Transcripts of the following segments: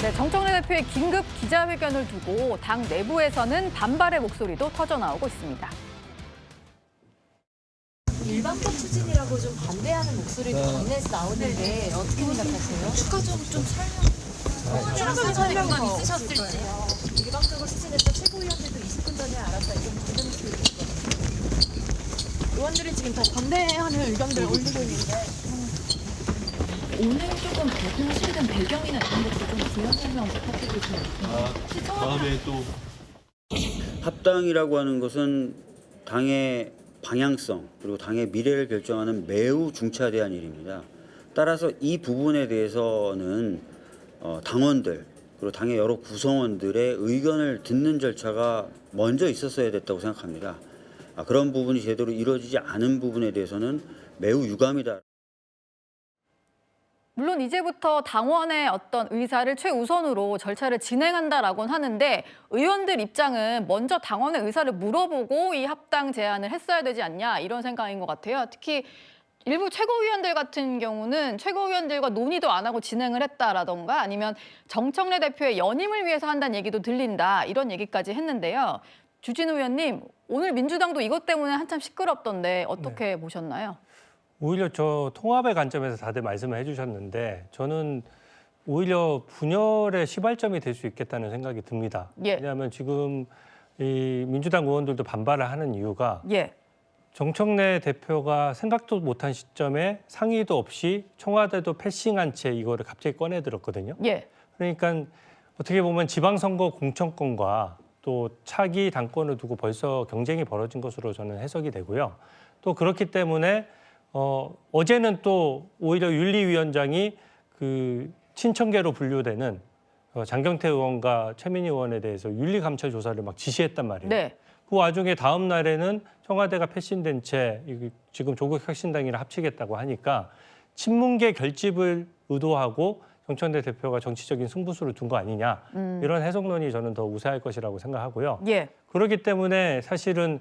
네, 정청래 대표의 긴급 기자회견을 두고 당 내부에서는 반발의 목소리도 터져나오고 있습니다. 일방적 추진이라고 좀 반대하는 목소리도 당내에서 나오는데 어떻게 생각하세요? 추가적으로 좀 설명 있으셨을지. 일방적으로 추진했다 최고위원들도 20분 전에 알았다 이런 반대 목소리 있거든요. 의원들이 지금 다 반대하는 의견들을 올리고 있는데 오늘 조금 발표가 실된 배경이나 이런 것도 좀 부연 설명 부탁드리고 다음에 또 합당이라고 하는 것은 당의 방향성 그리고 당의 미래를 결정하는 매우 중차대한 일입니다. 따라서 이 부분에 대해서는 당원들 그리고 당의 여러 구성원들의 의견을 듣는 절차가 먼저 있었어야 됐다고 생각합니다. 그런 부분이 제대로 이루어지지 않은 부분에 대해서는 매우 유감이다. 물론 이제부터 당원의 어떤 의사를 최우선으로 절차를 진행한다라고는 하는데 의원들 입장은 먼저 당원의 의사를 물어보고 이 합당 제안을 했어야 되지 않냐 이런 생각인 것 같아요. 특히 일부 최고위원들 같은 경우는 최고위원들과 논의도 안 하고 진행을 했다라던가 아니면 정청래 대표의 연임을 위해서 한다는 얘기도 들린다 이런 얘기까지 했는데요. 주진우 의원님, 오늘 민주당도 이것 때문에 한참 시끄럽던데 어떻게 보셨나요? 오히려 저 통합의 관점에서 다들 말씀을 해주셨는데 저는 오히려 분열의 시발점이 될 수 있겠다는 생각이 듭니다. 예. 왜냐하면 지금 이 민주당 의원들도 반발을 하는 이유가 예. 정청래 대표가 생각도 못한 시점에 상의도 없이 청와대도 패싱한 채 이거를 갑자기 꺼내 들었거든요. 예. 그러니까 어떻게 보면 지방선거 공천권과 또 차기 당권을 두고 벌써 경쟁이 벌어진 것으로 저는 해석이 되고요. 또 그렇기 때문에 어제는 또 오히려 윤리위원장이 그 친청계로 분류되는 장경태 의원과 최민희 의원에 대해서 윤리감찰 조사를 막 지시했단 말이에요. 네. 그 와중에 다음 날에는 청와대가 패신된 채 지금 조국혁신당이랑 합치겠다고 하니까 친문계 결집을 의도하고 정청래 대표가 정치적인 승부수를 둔 거 아니냐 이런 해석론이 저는 더 우세할 것이라고 생각하고요. 예. 그렇기 때문에 사실은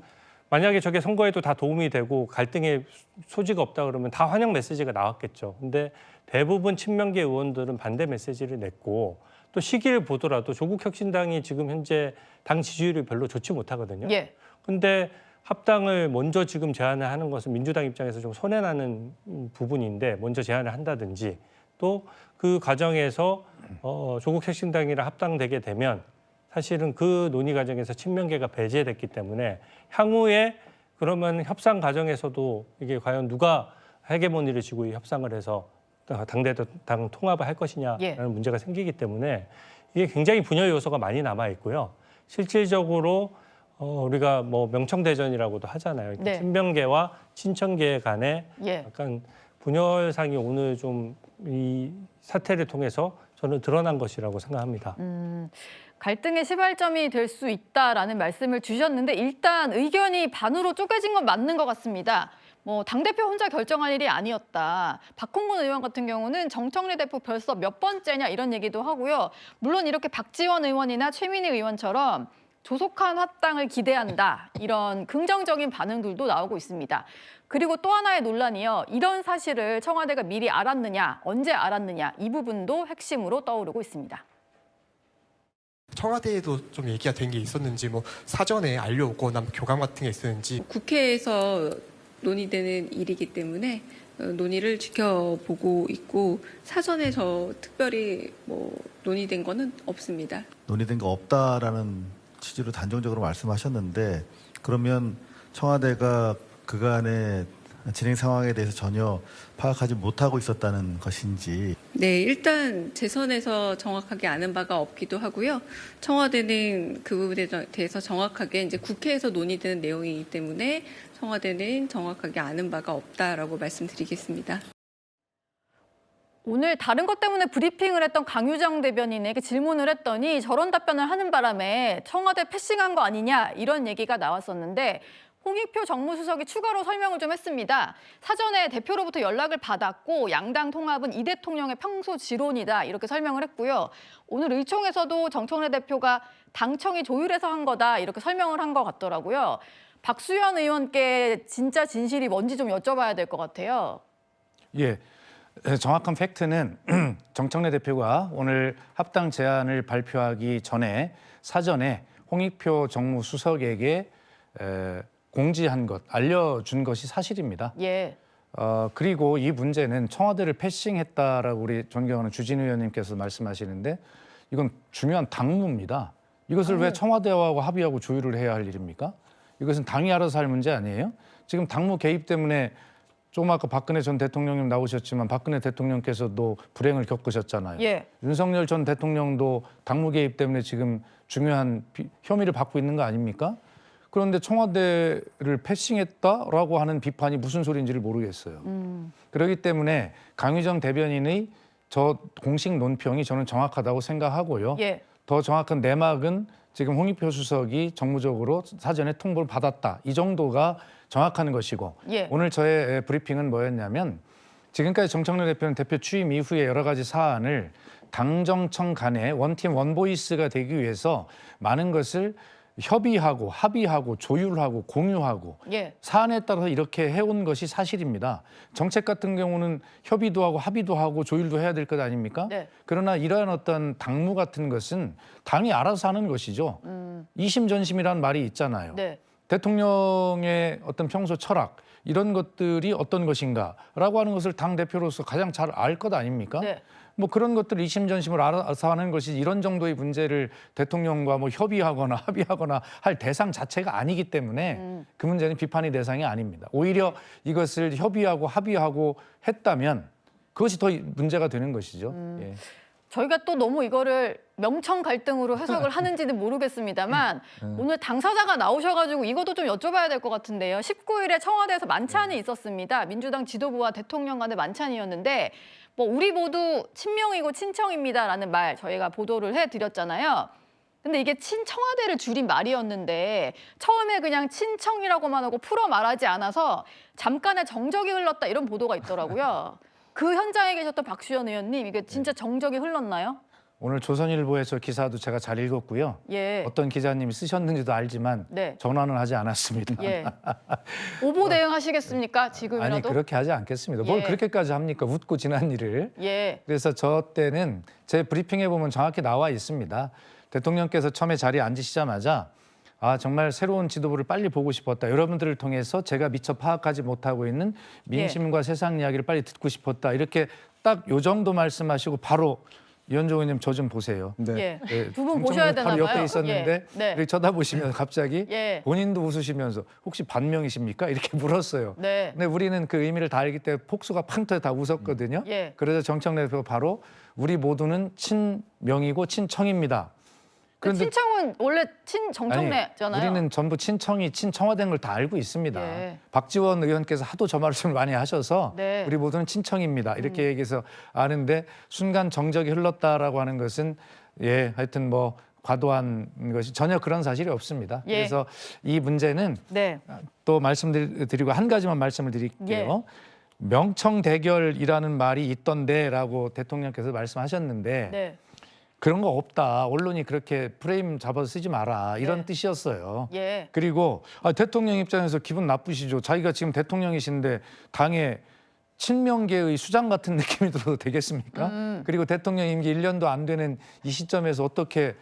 만약에 저게 선거에도 다 도움이 되고 갈등의 소지가 없다 그러면 다 환영 메시지가 나왔겠죠. 근데 대부분 친명계 의원들은 반대 메시지를 냈고 또 시기를 보더라도 조국혁신당이 지금 현재 당 지지율이 별로 좋지 못하거든요. 예. 근데 합당을 먼저 지금 제안을 하는 것은 민주당 입장에서 좀 손해나는 부분인데 먼저 제안을 한다든지 또 그 과정에서 조국혁신당이랑 합당되게 되면 사실은 그 논의 과정에서 친명계가 배제됐기 때문에 향후에 그러면 협상 과정에서도 이게 과연 누가 헤게모니를 쥐고 이 협상을 해서 당 통합을 할 것이냐라는 예. 문제가 생기기 때문에 이게 굉장히 분열 요소가 많이 남아 있고요. 실질적으로 우리가 뭐 명청대전이라고도 하잖아요. 네. 친명계와 친청계 간의 예. 약간 분열상이 오늘 좀 이 사태를 통해서 저는 드러난 것이라고 생각합니다. 갈등의 시발점이 될 수 있다라는 말씀을 주셨는데 일단 의견이 반으로 쪼개진 건 맞는 것 같습니다. 뭐 당대표 혼자 결정할 일이 아니었다. 박홍근 의원 같은 경우는 정청래 대표 벌써 몇 번째냐 이런 얘기도 하고요. 물론 이렇게 박지원 의원이나 최민희 의원처럼 조속한 합당을 기대한다. 이런 긍정적인 반응들도 나오고 있습니다. 그리고 또 하나의 논란이요. 이런 사실을 청와대가 미리 알았느냐, 언제 알았느냐 이 부분도 핵심으로 떠오르고 있습니다. 청와대에도 좀 얘기가 된 게 있었는지 뭐 사전에 알려오거나 교감 같은 게 있었는지. 국회에서 논의되는 일이기 때문에 논의를 지켜보고 있고 사전에 특별히 뭐 논의된 거는 없습니다. 논의된 거 없다라는 취지로 단정적으로 말씀하셨는데 그러면 청와대가 그간의 진행 상황에 대해서 전혀 파악하지 못하고 있었다는 것인지. 네, 일단 재선에서 정확하게 아는 바가 없기도 하고요. 청와대는 그 부분에 대해서 정확하게 이제 국회에서 논의되는 내용이기 때문에 청와대는 정확하게 아는 바가 없다라고 말씀드리겠습니다. 오늘 다른 것 때문에 브리핑을 했던 강유정 대변인에게 질문을 했더니 저런 답변을 하는 바람에 청와대 패싱한 거 아니냐 이런 얘기가 나왔었는데 홍익표 정무수석이 추가로 설명을 좀 했습니다. 사전에 대표로부터 연락을 받았고 양당 통합은 이 대통령의 평소 지론이다 이렇게 설명을 했고요. 오늘 의총에서도 정청래 대표가 당청이 조율해서 한 거다 이렇게 설명을 한 것 같더라고요. 박수현 의원께 진짜 진실이 뭔지 좀 여쭤봐야 될 것 같아요. 예. 정확한 팩트는 정청래 대표가 오늘 합당 제안을 발표하기 전에 사전에 홍익표 정무수석에게 공지한 것, 알려준 것이 사실입니다. 예. 그리고 이 문제는 청와대를 패싱했다라고 우리 존경하는 주진 의원님께서 말씀하시는데 이건 중요한 당무입니다. 이것을 왜 청와대하고 합의하고 조율을 해야 할 일입니까? 이것은 당이 알아서 할 문제 아니에요? 지금 당무 개입 때문에 조금 아까 박근혜 전 대통령님 나오셨지만 박근혜 대통령께서도 불행을 겪으셨잖아요. 예. 윤석열 전 대통령도 당무 개입 때문에 지금 중요한 혐의를 받고 있는 거 아닙니까? 그런데 청와대를 패싱했다라고 하는 비판이 무슨 소리인지를 모르겠어요. 그렇기 때문에 강유정 대변인의 저 공식 논평이 저는 정확하다고 생각하고요. 예. 더 정확한 내막은 지금 홍익표 수석이 정무적으로 사전에 통보를 받았다. 이 정도가 정확한 것이고 예. 오늘 저의 브리핑은 뭐였냐면 지금까지 정청래 대표는 대표 취임 이후에 여러 가지 사안을 당정청 간에 원팀 원보이스가 되기 위해서 많은 것을 협의하고 합의하고 조율하고 공유하고 예. 사안에 따라서 이렇게 해온 것이 사실입니다. 정책 같은 경우는 협의도 하고 합의도 하고 조율도 해야 될 것 아닙니까? 네. 그러나 이러한 어떤 당무 같은 것은 당이 알아서 하는 것이죠. 이심전심이라는 말이 있잖아요. 네. 대통령의 어떤 평소 철학 이런 것들이 어떤 것인가라고 하는 것을 당 대표로서 가장 잘 알 것 아닙니까? 네. 뭐 그런 것들 이심전심을 알아서 하는 것이 이런 정도의 문제를 대통령과 뭐 협의하거나 합의하거나 할 대상 자체가 아니기 때문에 그 문제는 비판의 대상이 아닙니다. 오히려 이것을 협의하고 합의하고 했다면 그것이 더 문제가 되는 것이죠. 예. 저희가 또 너무 이거를 명청 갈등으로 해석을 하는지는 모르겠습니다만 오늘 당사자가 나오셔가지고 이것도 좀 여쭤봐야 될 것 같은데요. 19일에 청와대에서 만찬이 있었습니다. 민주당 지도부와 대통령 간의 만찬이었는데 뭐 우리 모두 친명이고 친청입니다라는 말 저희가 보도를 해드렸잖아요. 근데 이게 친청와대를 줄인 말이었는데 처음에 그냥 친청이라고만 하고 풀어 말하지 않아서 잠깐의 정적이 흘렀다 이런 보도가 있더라고요. 그 현장에 계셨던 박수현 의원님 이게 진짜 정적이 흘렀나요? 오늘 조선일보에서 기사도 제가 잘 읽었고요. 예. 어떤 기자님이 쓰셨는지도 알지만 네. 전화는 하지 않았습니다. 예. 오보 대응하시겠습니까? 지금이라도? 아니 그렇게 하지 않겠습니다. 뭘 예. 그렇게까지 합니까? 웃고 지난 일을. 예. 그래서 저 때는 제 브리핑에 보면 정확히 나와 있습니다. 대통령께서 처음에 자리에 앉으시자마자 아 정말 새로운 지도부를 빨리 보고 싶었다. 여러분들을 통해서 제가 미처 파악하지 못하고 있는 민심과 세상 이야기를 빨리 듣고 싶었다. 이렇게 딱 요 정도 말씀하시고 바로 이현종 의원님 저 좀 보세요. 예. 네, 두 분 보셔야 되나 바로 봐요. 옆에 있었는데 예. 네. 이렇게 쳐다보시면서 갑자기 예. 본인도 웃으시면서 혹시 반명이십니까? 이렇게 물었어요. 네. 근데 우리는 그 의미를 다 알기 때문에 폭소가 팡 터져 다 웃었거든요. 예. 그래서 정청래 대표가 바로 우리 모두는 친명이고 친청입니다. 그런데 친청은 원래 친정청래잖아요. 아니, 우리는 전부 친청이 친청화된 걸 다 알고 있습니다. 예. 박지원 의원께서 하도 저 말씀을 많이 하셔서 네. 우리 모두는 친청입니다. 이렇게 얘기해서 아는데 순간 정적이 흘렀다라고 하는 것은 예 하여튼 뭐 과도한 것이 전혀 그런 사실이 없습니다. 예. 그래서 이 문제는 네. 또 말씀드리고 한 가지만 말씀을 드릴게요. 명청 대결이라는 말이 있던데라고 대통령께서 말씀하셨는데 네. 그런 거 없다. 언론이 그렇게 프레임 잡아서 쓰지 마라. 이런 네. 뜻이었어요. 예. 그리고 대통령 입장에서 기분 나쁘시죠. 자기가 지금 대통령이신데 당의 친명계의 수장 같은 느낌이 들어도 되겠습니까? 그리고 대통령 임기 1년도 안 되는 이 시점에서 어떻게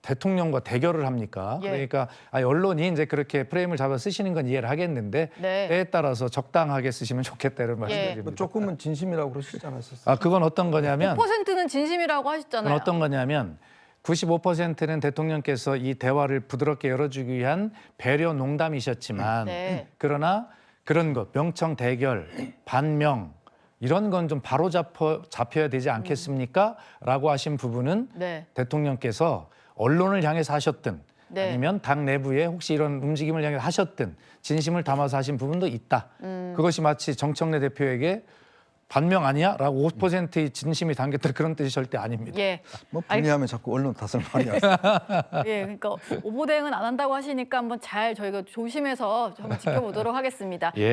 대통령과 대결을 합니까? 예. 그러니까 언론이 이제 그렇게 프레임을 잡아 쓰시는 건 이해를 하겠는데 네. 때에 따라서 적당하게 쓰시면 좋겠다 이런 말씀드립니다. 뭐 조금은 진심이라고 그러시지 않았었어요? 그건 어떤 거냐면 5%는 진심이라고 하셨잖아요. 그건 어떤 거냐면 95%는 대통령께서 이 대화를 부드럽게 열어주기 위한 배려 농담이셨지만 네. 그러나 그런 것 명청 대결 반명 이런 건 좀 바로 잡혀야 되지 않겠습니까? 라고 하신 부분은 네. 대통령께서 언론을 향해서 하셨든 네. 아니면 당 내부에 혹시 이런 움직임을 향해서 하셨든 진심을 담아서 하신 부분도 있다. 그것이 마치 정청래 대표에게 반명 아니야? 라고 5%의 진심이 담겼다 그런 뜻이 절대 아닙니다. 예. 뭐 분리하면 자꾸 언론 탓을 많이 하세요. 예, 그러니까 오보 대응은 안 한다고 하시니까 한번 잘 저희가 조심해서 한번 지켜보도록 하겠습니다. 예.